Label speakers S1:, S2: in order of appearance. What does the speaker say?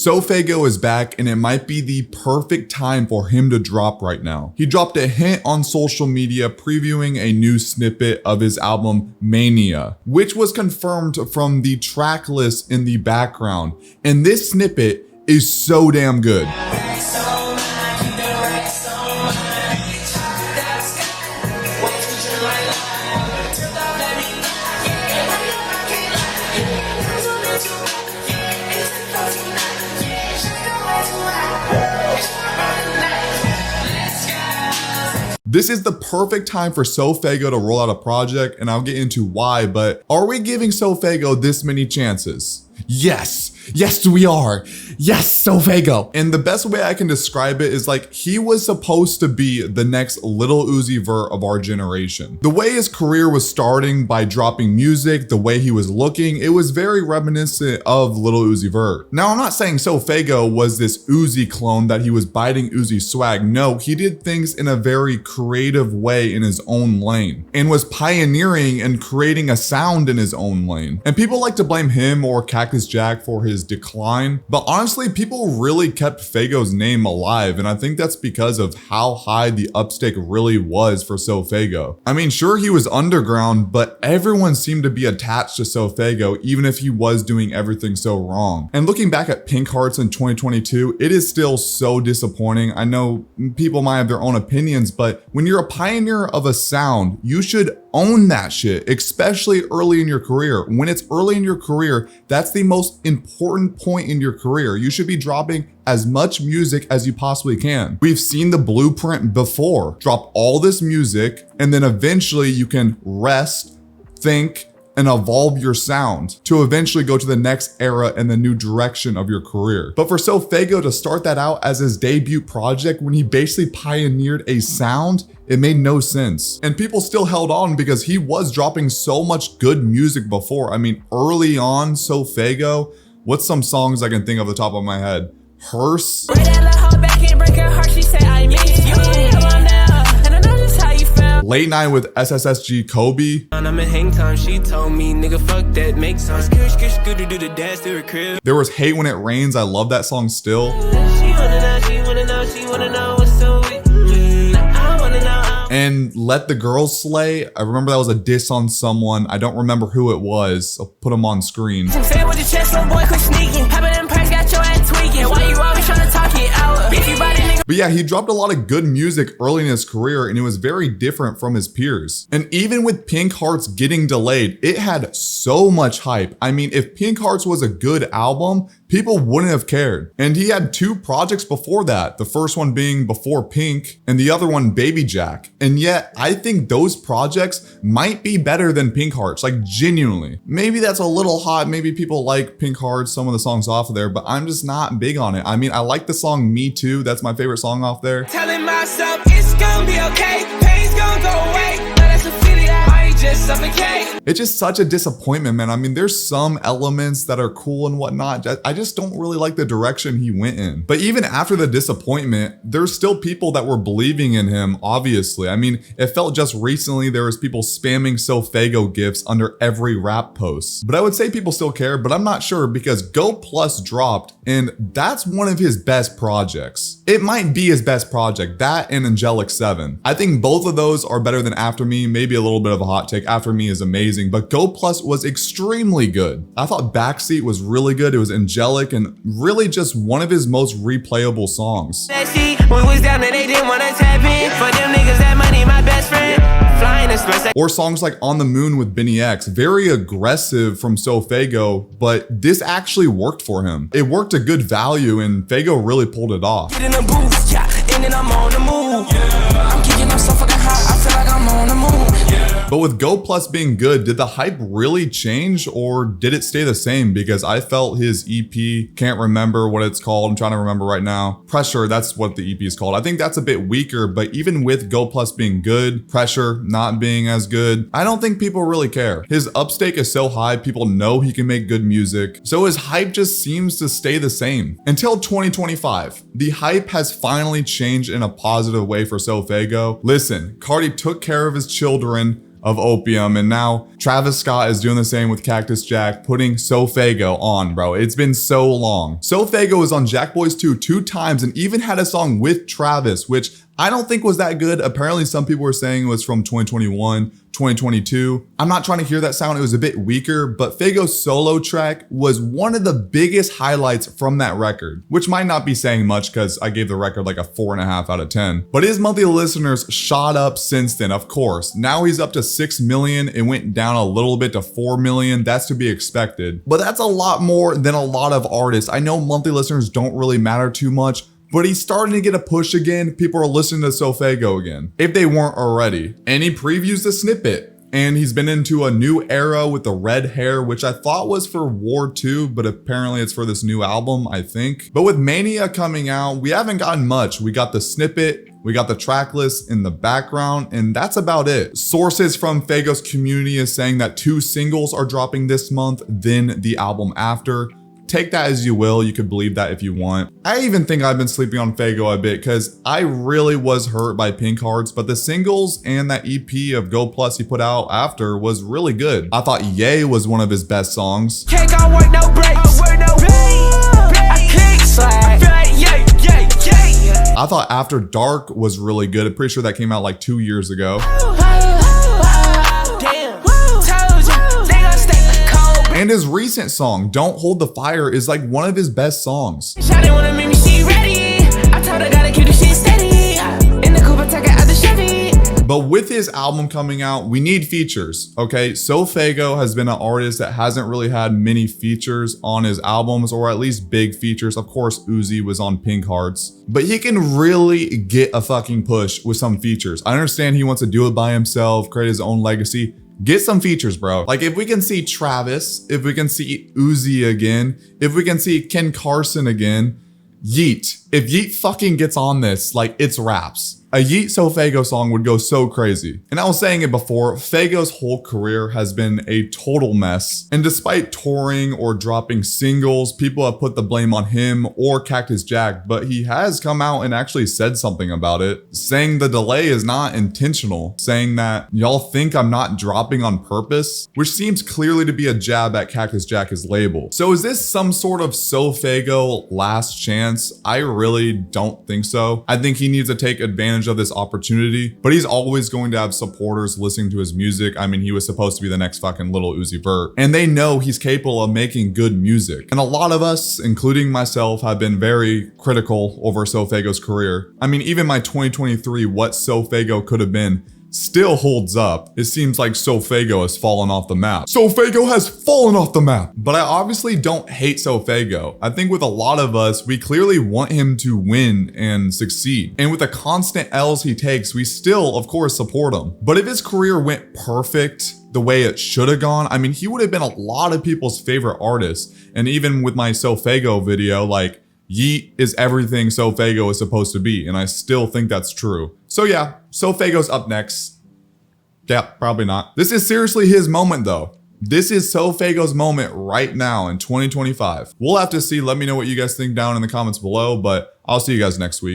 S1: SoFaygo is back, and it might be the perfect time for him to drop right now. He dropped a hint on social media previewing a new snippet of his album Mania, which was confirmed from the track list in the background. And this snippet is so damn good. This is the perfect time for SoFaygo to roll out a project, and I'll get into why, but are we giving SoFaygo this many chances? Yes, we are. Yes, SoFaygo. And the best way I can describe it is like he was supposed to be the next Lil Uzi Vert of our generation. The way his career was starting by dropping music, the way he was looking, it was very reminiscent of Lil Uzi Vert. Now, I'm not saying SoFaygo was this Uzi clone that he was biting Uzi swag. No, he did things in a very creative way in his own lane and was pioneering and creating a sound in his own lane. And people like to blame him or Cactus Jack for his decline, but honestly, people really kept Faygo's name alive, and I think that's because of how high the upstake really was for SoFaygo. I mean, sure, he was underground, but everyone seemed to be attached to SoFaygo, even if he was doing everything so wrong. And looking back at Pink Heartz in 2022, it is still so disappointing. I know people might have their own opinions, but when you're a pioneer of a sound, you should own that shit, especially early in your career. When it's early in your career, that's the most important point in your career. You should be dropping as much music as you possibly can. We've seen the blueprint before. Drop all this music, and then eventually you can rest, think, and evolve your sound to eventually go to the next era and the new direction of your career. But for SoFaygo to start that out as his debut project when he basically pioneered a sound, it made no sense. And people still held on because he was dropping so much good music before. I mean, early on, SoFaygo, what's some songs I can think of off the top of my head? Hearse. Late Night with SSSG Kobe.
S2: I'm in hang time, she told me, nigga, fuck that, make some do the dance to her crib.
S1: There was Hate When It Rains. I love that song still.
S2: She wanna know what's so with me. I wanna know.
S1: And Let the Girls Slay. I remember that was a diss on someone. I don't remember who it was. I'll put him on screen.
S2: Say it with your chest, little boy, quit sneaking. Having them pranks got your ass tweaking. Why you always trying to talk it out? Beefy body nigga.
S1: But yeah, he dropped a lot of good music early in his career, and it was very different from his peers. And even with Pink Heartz getting delayed, it had so much hype. I mean, if Pink Heartz was a good album, people wouldn't have cared. And he had 2 projects before that, the first one being Before Pink and the other one Baby Jack. And yet I think those projects might be better than Pink Heartz, like genuinely. Maybe that's a little hot. Maybe people like Pink Heartz, some of the songs off of there, but I'm just not big on it. I mean, I like the song Me Too. That's my favorite song off there.
S2: Telling myself it's gonna be okay, pain's gonna go away. That's a feeling I might just suffocate.
S1: It's just such a disappointment, man. I mean, there's some elements that are cool and whatnot. I just don't really like the direction he went in. But even after the disappointment, there's still people that were believing in him, obviously. I mean, it felt just recently there was people spamming SoFaygo gifs under every rap post. But I would say people still care, but I'm not sure because Go Plus dropped, and that's one of his best projects. It might be his best project, that and Angelic 7. I think both of those are better than After Me, maybe a little bit of a hot take. After Me is amazing, but Go Plus was extremely good. I thought Backseat was really good. It was angelic and really just one of his most replayable songs.
S2: When we was down there, they didn't want to tap in. For them niggas, that money, my best friend. Flying in space.
S1: Or songs like On the Moon with Benny X, very aggressive from SoFaygo, but this actually worked for him. It worked a good value and Faygo really pulled it off.
S2: Get in the booth, yeah, and then I'm on the move. I'm kicking up so fucking hot, I feel like I'm on the move.
S1: But with Go Plus being good, did the hype really change or did it stay the same? Because I felt his EP, can't remember what it's called, I'm trying to remember right now. Pressure, that's what the EP is called. I think that's a bit weaker, but even with Go Plus being good, Pressure not being as good, I don't think people really care. His upstake is so high, people know he can make good music. So his hype just seems to stay the same. Until 2025, the hype has finally changed in a positive way for SoFaygo. Listen, Cardi took care of his children, of opium, and now Travis Scott is doing the same with Cactus Jack, putting SoFaygo on, bro. It's been so long. SoFaygo was on JackBoys 2 times and even had a song with Travis, which I don't think was that good. Apparently some people were saying it was from 2021, 2022. I'm not trying to hear that sound. It was a bit weaker, but Faygo's solo track was one of the biggest highlights from that record, which might not be saying much because I gave the record like a 4.5 out of 10. But his monthly listeners shot up since then, of course. Now he's up to 6 million. It went down a little bit to 4 million. That's to be expected. But that's a lot more than a lot of artists. I know monthly listeners don't really matter too much, but he's starting to get a push again. People are listening to SoFaygo again, if they weren't already. And he previews the snippet. And he's been into a new era with the red hair, which I thought was for War 2, but apparently it's for this new album, I think. But with Mania coming out, we haven't gotten much. We got the snippet, we got the track list in the background, and that's about it. Sources from Faygo's community is saying that 2 singles are dropping this month, then the album after. Take that as you will. You could believe that if you want. I even think I've been sleeping on Faygo a bit because I really was hurt by Pink Heartz, but the singles and that EP of Go Plus he put out after was really good. I thought Yay was one of his best songs.
S2: Can't go work no breaks. I can't slide. I feel like yay.
S1: I thought After Dark was really good. I'm pretty sure that came out like 2 years ago. And his recent song, Don't Hold the Fire, is like one of his best songs.
S2: Shawty wanna make me see ready. I told her gotta keep the shit steady. In the Cooper, take it out the Chevy.
S1: But with his album coming out, we need features, okay? SoFaygo has been an artist that hasn't really had many features on his albums, or at least big features. Of course, Uzi was on Pink Heartz, but he can really get a fucking push with some features. I understand he wants to do it by himself, create his own legacy. Get some features, bro. Like if we can see Travis, if we can see Uzi again, if we can see Ken Carson again, Yeat. If Yeat fucking gets on this, like it's raps. A Yeat SoFaygo song would go so crazy. And I was saying it before, Faygo's whole career has been a total mess. And despite touring or dropping singles, people have put the blame on him or Cactus Jack, but he has come out and actually said something about it, saying the delay is not intentional, saying that y'all think I'm not dropping on purpose, which seems clearly to be a jab at Cactus Jack's label. So is this some sort of SoFaygo last chance? I really don't think so. I think he needs to take advantage of this opportunity, but he's always going to have supporters listening to his music. I mean, he was supposed to be the next fucking Lil Uzi Vert, and they know he's capable of making good music. And a lot of us, including myself, have been very critical over SoFaygo's career. I mean, even my 2023 what SoFaygo could have been still holds up. It seems like SoFaygo has fallen off the map. SoFaygo has fallen off the map. But I obviously don't hate SoFaygo. I think with a lot of us, we clearly want him to win and succeed. And with the constant L's he takes, we still, of course, support him. But if his career went perfect the way it should have gone, I mean, he would have been a lot of people's favorite artist. And even with my SoFaygo video, like, Yeat is everything SoFaygo is supposed to be, and I still think that's true. So yeah, SoFaygo's up next. Yeah, probably not. This is seriously his moment though. This is SoFaygo's moment right now in 2025. We'll have to see. Let me know what you guys think down in the comments below, but I'll see you guys next week.